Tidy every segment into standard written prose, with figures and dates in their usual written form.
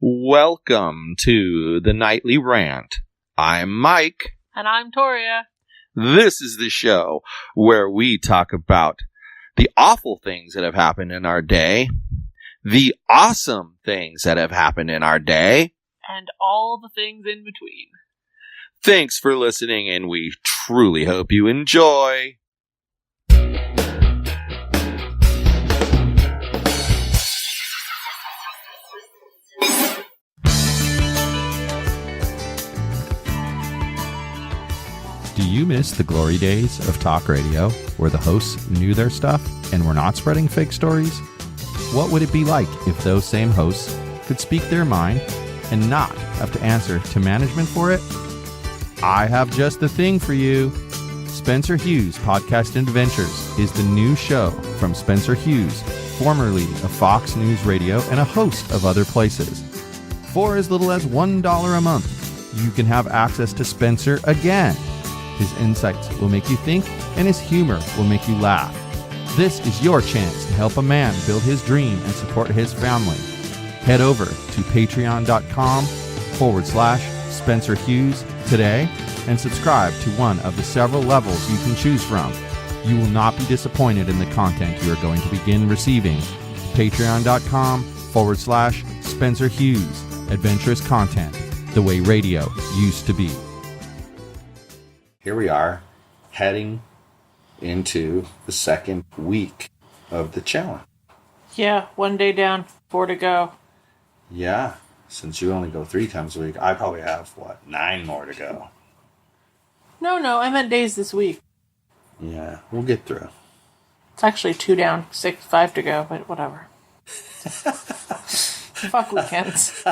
Welcome to the Nightly Rant. I'm Mike. And I'm Torya. This is the show where we talk about the awful things that have happened in our day, the awesome things that have happened in our day, and all the things in between. Thanks for listening, and we truly hope you enjoy. Do you miss the glory days of talk radio, where the hosts knew their stuff and were not spreading fake stories? What would it be like if those same hosts could speak their mind and not have to answer to management for it? I have just the thing for you. Spencer Hughes Podcast Adventures is the new show from Spencer Hughes, formerly of Fox News Radio and a host of other places. For as little as $1 a month, you can have access to Spencer again. His insights will make you think, and his humor will make you laugh. This is your chance to help a man build his dream and support his family. Head over to patreon.com/Spencer Hughes today and subscribe to one of the several levels you can choose from. You will not be disappointed in the content you are going to begin receiving. Patreon.com/Spencer Hughes. Adventurous content, the way radio used to be. Here we are, heading into the second week of the challenge. Yeah, 1 day down, 4 to go. Yeah, since you only go 3 times a week, I probably have, 9 more to go. No, I meant days this week. Yeah, we'll get through. It's actually 2 down, 5 to go, but whatever. Fuck weekends.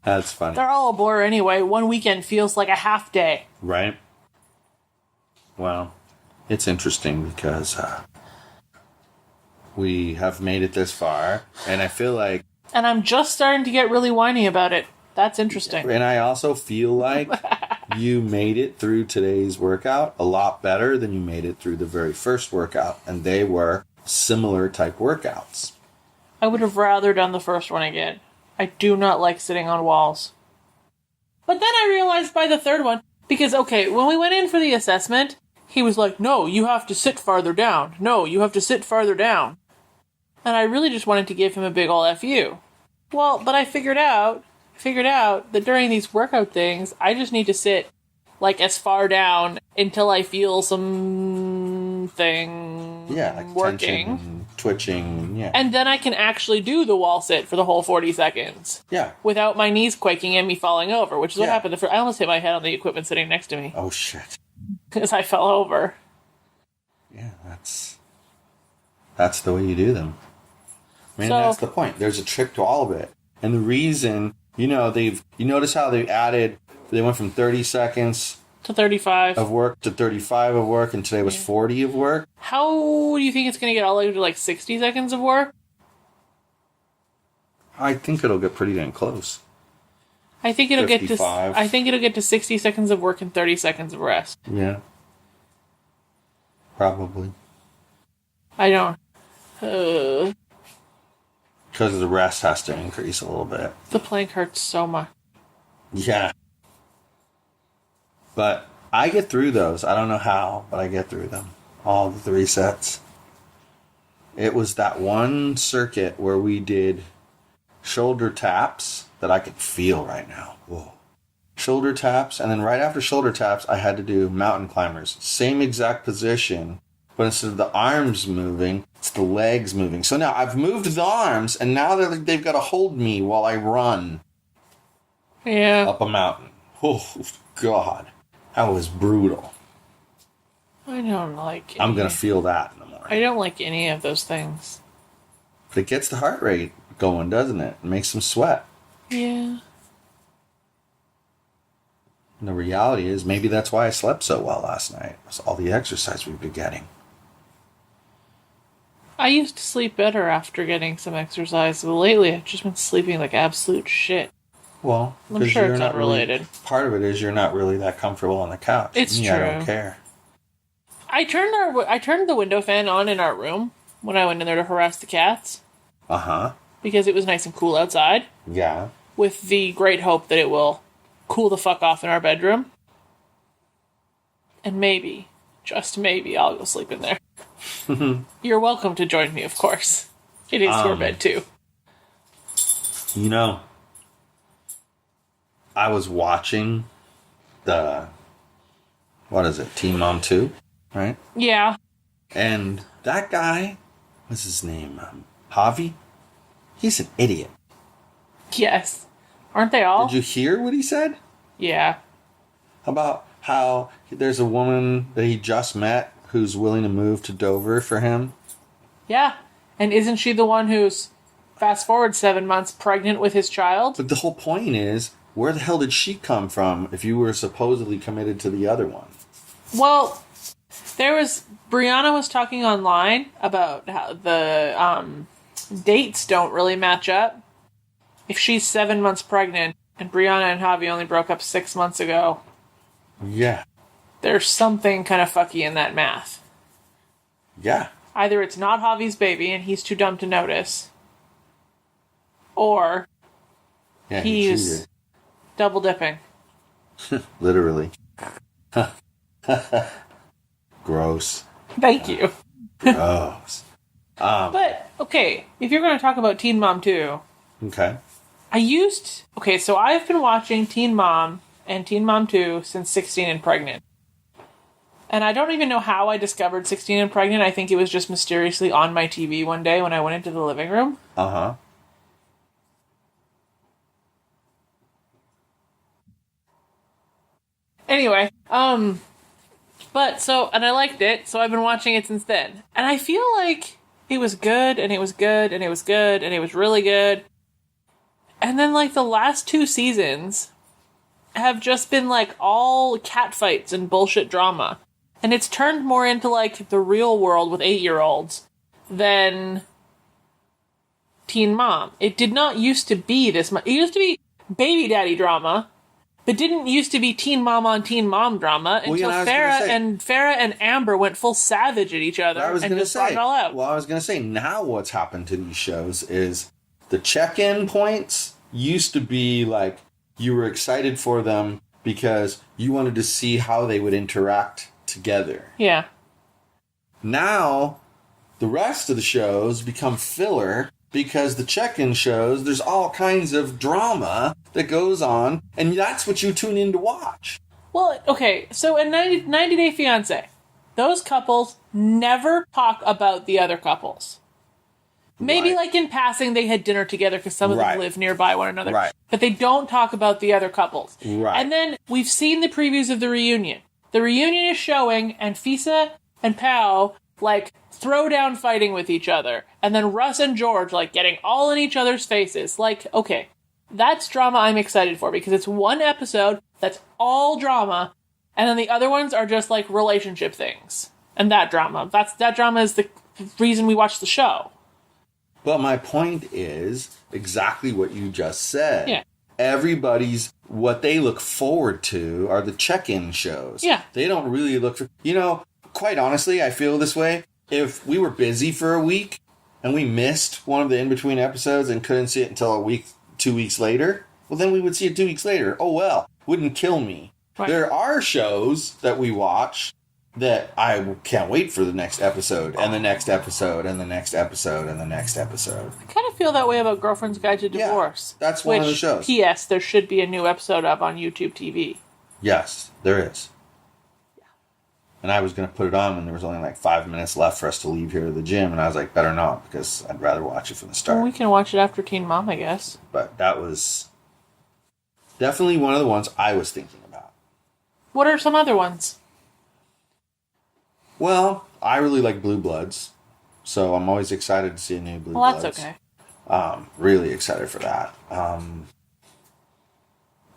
That's funny. They're all a blur anyway. One weekend feels like a half day. Right? Well, it's interesting because we have made it this far, and I feel like... And I'm just starting to get really whiny about it. That's interesting. And I also feel like you made it through today's workout a lot better than you made it through the very first workout, and they were similar type workouts. I would have rather done the first one again. I do not like sitting on walls. But then I realized by the third one, because, okay, when we went in for the assessment, he was like, no, you have to sit farther down. No, you have to sit farther down. And I really just wanted to give him a big ol' F you. Well, but I figured out that during these workout things, I just need to sit, as far down until I feel something working. Tension, twitching, yeah. And then I can actually do the wall sit for the whole 40 seconds. Yeah. Without my knees quaking and me falling over, which is what happened. I almost hit my head on the equipment sitting next to me. Oh, shit. Because I fell over. Yeah, that's the way you do them. I mean, that's the point. There's a trick to all of it. And the reason, you notice how they went from 30 seconds to 35 of work to 35 of work, and today was 40 of work. How do you think it's going to get all the way to 60 seconds of work? I think it'll get pretty damn close. I think it'll get to 60 seconds of work and 30 seconds of rest. Yeah. Probably. I don't. Because the rest has to increase a little bit. The plank hurts so much. Yeah. But I get through those. I don't know how, but I get through them. All the 3 sets. It was that one circuit where we did shoulder taps that I could feel right now. Whoa. Shoulder taps, and then right after shoulder taps, I had to do mountain climbers. Same exact position, but instead of the arms moving, it's the legs moving. So now I've moved the arms, and now they've got to hold me while I run. Yeah. Up a mountain. Oh, God. That was brutal. I don't like it. I'm going to feel that in the morning. I don't like any of those things. But it gets the heart rate going, doesn't it? It makes them sweat. Yeah. And the reality is, maybe that's why I slept so well last night. It was all the exercise we've been getting. I used to sleep better after getting some exercise, but lately I've just been sleeping like absolute shit. Well, I'm sure it's unrelated. Part of it is you're not really that comfortable on the couch. It's true. I don't care. I turned the window fan on in our room when I went in there to harass the cats. Uh-huh. because it was nice and cool outside, Yeah. with the great hope that it will cool the fuck off in our bedroom. And maybe, just maybe, I'll go sleep in there. You're welcome to join me, of course. It is your bed, too. You know, I was watching what is it, Teen Mom 2, right? Yeah. And that guy, what's his name? Javi? He's an idiot. Yes. Aren't they all? Did you hear what he said? Yeah. About how there's a woman that he just met who's willing to move to Dover for him? Yeah. And isn't she the one who's, fast forward 7 months, pregnant with his child? But the whole point is, where the hell did she come from if you were supposedly committed to the other one? Well, Brianna was talking online about how the dates don't really match up. If she's 7 months pregnant and Brianna and Javi only broke up 6 months ago, Yeah. there's something kind of fucky in that math. Yeah. Either it's not Javi's baby and he's too dumb to notice, or Yeah, he he's cheated. double dipping. Literally. Gross. Thank you. Gross. But, okay, if you're going to talk about Teen Mom 2, Okay. so I've been watching Teen Mom and Teen Mom 2 since 16 and Pregnant. And I don't even know how I discovered 16 and Pregnant. I think it was just mysteriously on my TV one day when I went into the living room. Uh-huh. Anyway, and I liked it, so I've been watching it since then. And I feel like it was good, and it was good, and it was good, and it was really good. And then, like, the last 2 seasons have just been, like, all catfights and bullshit drama. And it's turned more into, like, the real world with 8-year-olds than Teen Mom. It did not used to be this much. It used to be baby daddy drama, but didn't used to be teen mom on teen mom drama until Farrah and Amber went full savage at each other and just brought it all out. Well, I was going to say, now what's happened to these shows is the check-in points used to be like you were excited for them because you wanted to see how they would interact together. Yeah. Now, the rest of the shows become filler because the check-in shows, there's all kinds of drama that goes on, and that's what you tune in to watch. Well, okay, so in 90 Day Fiancé, those couples never talk about the other couples. Maybe, Right. like, in passing, they had dinner together because some of Right. them live nearby one another. Right. But they don't talk about the other couples. Right. And then we've seen the previews of the reunion. The reunion is showing, and Fisa and Pao, like, throw down fighting with each other. And then Russ and George, like, getting all in each other's faces. Like, okay, that's drama I'm excited for because it's one episode that's all drama, and then the other ones are just, like, relationship things. And that drama. That drama is the reason we watch the show. But my point is exactly what you just said. Yeah. What they look forward to are the check-in shows. Yeah. They don't really look for, quite honestly, I feel this way. If we were busy for a week and we missed one of the in-between episodes and couldn't see it until 2 weeks later, well, then we would see it 2 weeks later. Oh, well, wouldn't kill me. Right. There are shows that we watch that I can't wait for the next episode and the next episode and the next episode and the next episode. I kind of feel that way about Girlfriend's Guide to Yeah, Divorce. that's one of the shows. P.S. There should be a new episode up on YouTube TV. Yes, there is. And I was going to put it on when there was only like 5 minutes left for us to leave here to the gym, and I was like, better not, because I'd rather watch it from the start. Well, we can watch it after Teen Mom, I guess. But that was definitely one of the ones I was thinking about. What are some other ones? Well, I really like Blue Bloods, so I'm always excited to see a new Blue Well, Bloods. that's okay. Really excited for that.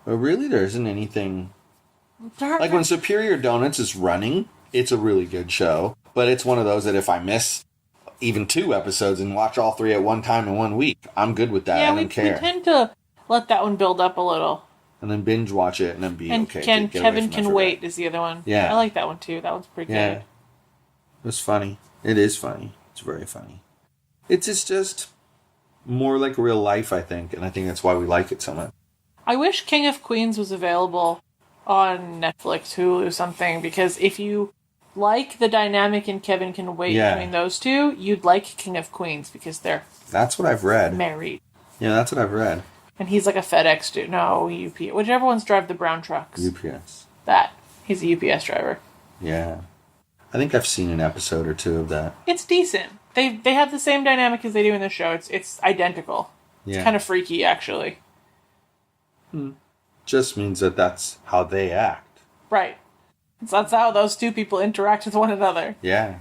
But really, there isn't anything... Like when Superior Donuts is running, it's a really good show. But it's one of those that if I miss even 2 episodes and watch all 3 at one time in 1 week, I'm good with that. I don't care. We tend to let that one build up a little. And then binge watch it and then be And okay. Kevin Can Wait is the other one. Yeah. I like that one too. That one's pretty Yeah. good. It was funny. It is funny. It's very funny. It's just more like real life, I think. And I think that's why we like it so much. I wish King of Queens was available on Netflix, Hulu, something, because if you like the dynamic in Kevin Can Wait between those two, you'd like King of Queens because they're That's what I've read. married. Yeah, that's what I've read. And he's like a FedEx dude. No, UPS. Whichever ones drive the brown trucks. UPS. That. He's a UPS driver. Yeah. I think I've seen an episode or two of that. It's decent. They have the same dynamic as they do in the show. It's identical. Yeah. It's kind of freaky, actually. Just means that that's how they act. Right. That's how those two people interact with one another. Yeah.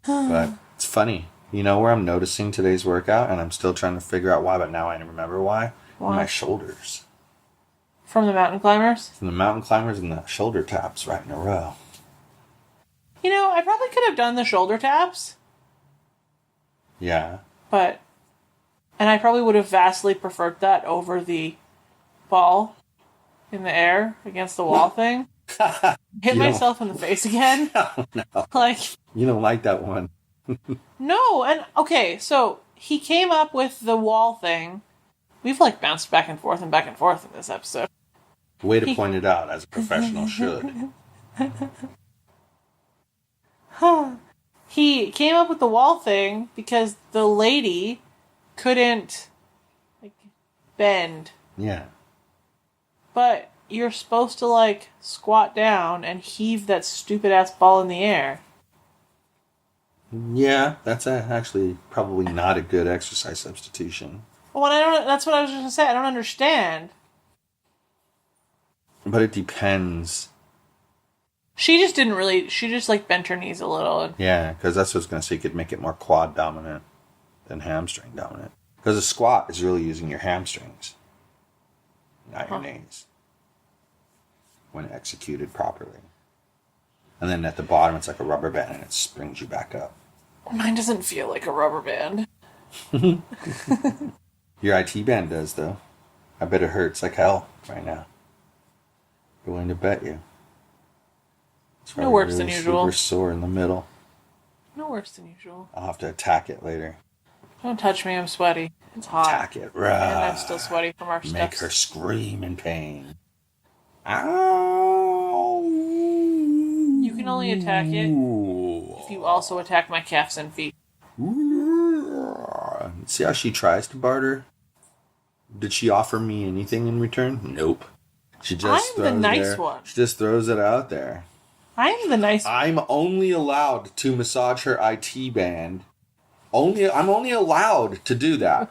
But it's funny. You know where I'm noticing today's workout, and I'm still trying to figure out why, but now I remember why? Why? My shoulders. From the mountain climbers? From the mountain climbers and the shoulder taps right in a row. You know, I probably could have done the shoulder taps, Yeah. but... And I probably would have vastly preferred that over the ball in the air against the wall thing. Hit myself in the face again. Oh, no. Like... You don't like that one. No, and... Okay, so he came up with the wall thing. We've, like, bounced back and forth in this episode. Way to point it out, as a professional should. He came up with the wall thing because the lady couldn't, like, bend. Yeah. But you're supposed to, like, squat down and heave that stupid-ass ball in the air. Yeah, that's actually probably not a good exercise substitution. Well, that's what I was just gonna say. I don't understand. But it depends. She just, like, bent her knees a little. And... Yeah, because that's what I was going to say. You could make it more quad dominant than hamstring dominant. Because a squat is really using your hamstrings, not your knees, when executed properly. And then at the bottom, it's like a rubber band, and it springs you back up. Mine doesn't feel like a rubber band. Your IT band does, though. I bet it hurts like hell right now. Willing to bet you. It's No worse than usual. Super sore in the middle. No worse than usual. I'll have to attack it later. Don't touch me, I'm sweaty. It's hot. Attack it, right. And I'm still sweaty from our steps. Make her scream in pain. Ow! You can only attack it if you also attack my calves and feet. See how she tries to barter? Did she offer me anything in return? Nope. She just I'm the nice one. She just throws it out there. I'm the nice one. I'm only allowed to massage her IT band. I'm only allowed to do that.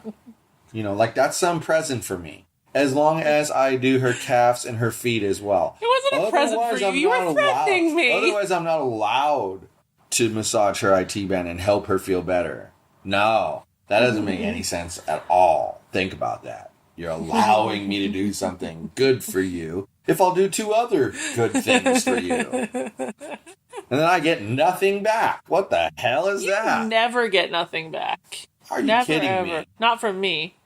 You know, like that's some present for me. As long as I do her calves and her feet as well. It wasn't a present for you. You were threatening me. Otherwise, I'm not allowed to massage her IT band and help her feel better. No, that doesn't make any sense at all. Think about that. You're allowing me to do something good for you if I'll do 2 other good things for you. And then I get nothing back. What the hell is that? You never get nothing back. Are you Never, kidding ever. me? Not from me.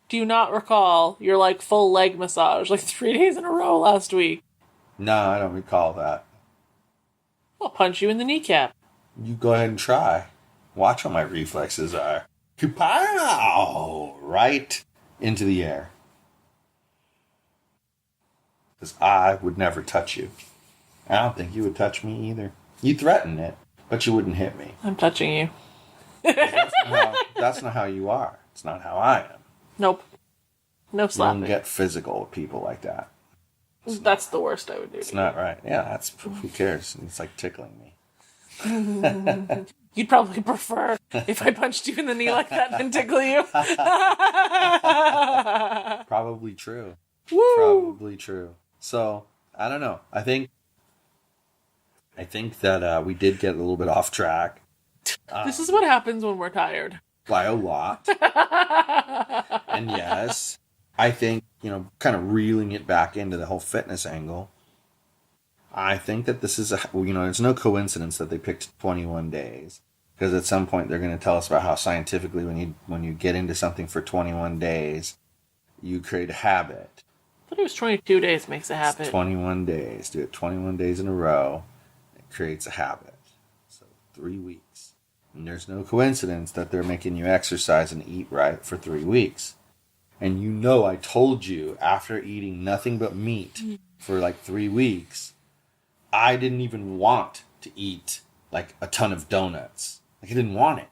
Do you not recall your, like, full leg massage, like, 3 days in a row last week? No, I don't recall that. I'll punch you in the kneecap. You go ahead and try. Watch what my reflexes are. Kapow! Right into the air. Because I would never touch you. I don't think you would touch me either. You threaten it, but you wouldn't hit me. I'm touching you. That's not how you are. It's not how I am. Nope. No You slapping. don't get physical with people like that. That's the worst I would do. It's not right. Yeah, that's who cares? It's like tickling me. You'd probably prefer if I punched you in the knee like that than tickle you. Probably true. Woo! Probably true. So, I don't know. I think that we did get a little bit off track. This is what happens when we're tired. By a lot. And yes, I think, kind of reeling it back into the whole fitness angle, I think that this is it's no coincidence that they picked 21 days. Because at some point they're going to tell us about how scientifically when you get into something for 21 days, you create a habit. I thought it was 22 days makes a habit. It's 21 days. Do it 21 days in a row. It creates a habit. So 3 weeks. And there's no coincidence that they're making you exercise and eat right for 3 weeks. And you know I told you after eating nothing but meat for like 3 weeks, I didn't even want to eat like a ton of donuts. Like I didn't want it.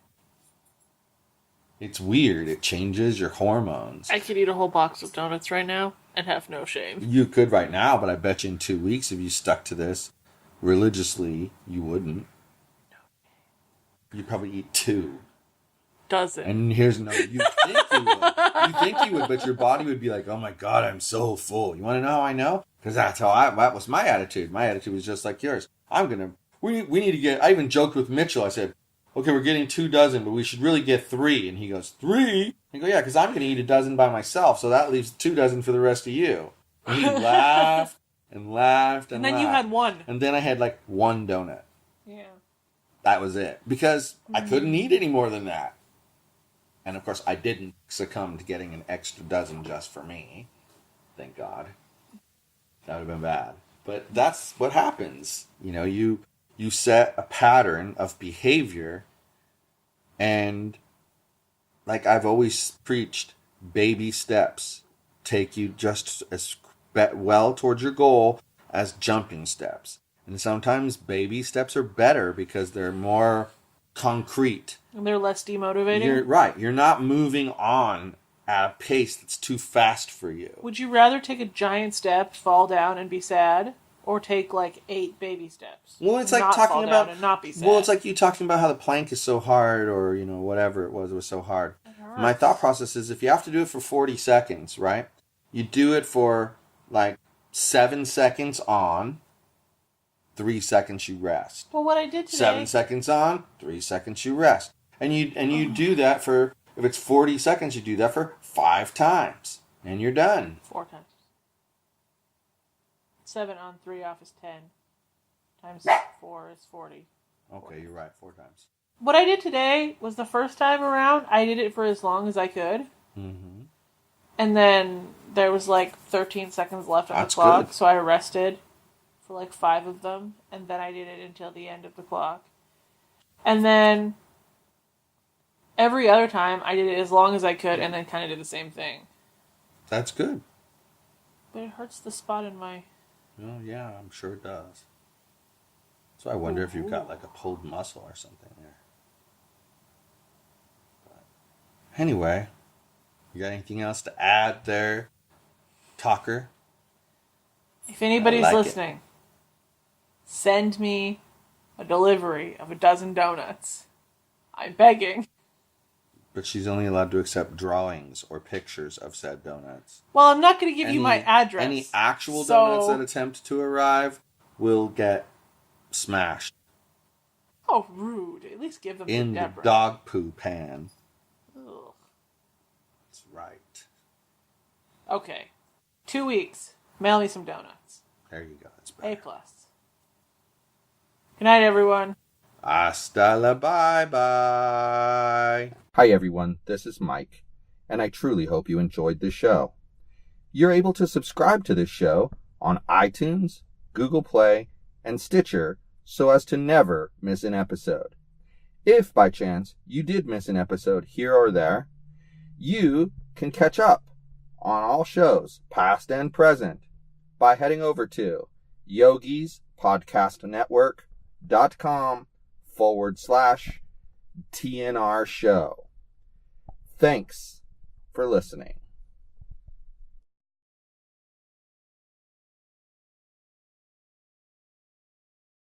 It's weird. It changes your hormones. I could eat a whole box of donuts right now and have no shame. You could right now, but I bet you in 2 weeks, if you stuck to this religiously, you wouldn't. You'd probably eat 2. Does it? And here's no, you think you would. You think you would, but your body would be like, oh my God, I'm so full. You want to know how I know? Because that was my attitude. My attitude was just like yours. We need to get, I even joked with Mitchell. I said, okay, we're getting 2 dozen, but we should really get 3. And he goes, 3? I go, yeah, because I'm going to eat a dozen by myself. So that leaves 2 dozen for the rest of you. And he laughed and laughed and then laughed. you had 1. And then I had like 1 donut. Yeah. That was it. Because I couldn't eat any more than that. And of course, I didn't succumb to getting an extra dozen just for me. Thank God. That would have been bad. But that's what happens. You know, you set a pattern of behavior. And like I've always preached, baby steps take you just as well towards your goal as jumping steps. And sometimes baby steps are better because they're more concrete. And they're less demotivating? You're right. You're not moving on at a pace that's too fast for you. Would you rather take a giant step, fall down, and be sad? Or take like 8 baby steps? Well, it's and like not talking fall about... down and not be sad. Well, it's like you talking about how the plank is so hard or, you know, whatever it was so hard. My thought process is if you have to do it for 40 seconds, right? You do it for like 7 seconds on, 3 seconds you rest. Well, what I did today... 7 seconds on, 3 seconds you rest. And you do that for, if it's 40 seconds, you do that for 5 times. And you're done. 4 times. 7 on 3 off is 10. Times 4 is 40. Okay, you're right. 4 times. What I did today was the first time around, I did it for as long as I could. Mm-hmm. And then there was like 13 seconds left on That's the clock. good. So I rested for like 5 of them. And then I did it until the end of the clock. And then every other time I did it as long as I could and then kind of did the same thing. That's good. But it hurts the spot in my... Oh, yeah, I'm sure it does. So I wonder if you've got like a pulled muscle or something there. But anyway, you got anything else to add there, talker? If anybody's I like listening, send me a delivery of a dozen donuts. I'm begging. But she's only allowed to accept drawings or pictures of said donuts. Well, I'm not going to give you my address. Any actual donuts that attempt to arrive will get smashed Oh, rude. At least give them in to the Deborah. dog poo pan. Ugh. That's right. Okay. 2 weeks. Mail me some donuts. There you go. That's better. A+. Good night, everyone. Hasta la bye-bye. Hi everyone, this is Mike, and I truly hope you enjoyed this show. You're able to subscribe to this show on iTunes, Google Play, and Stitcher so as to never miss an episode. If by chance you did miss an episode here or there, you can catch up on all shows, past and present, by heading over to yogispodcastnetwork.com/TNR show. Thanks for listening.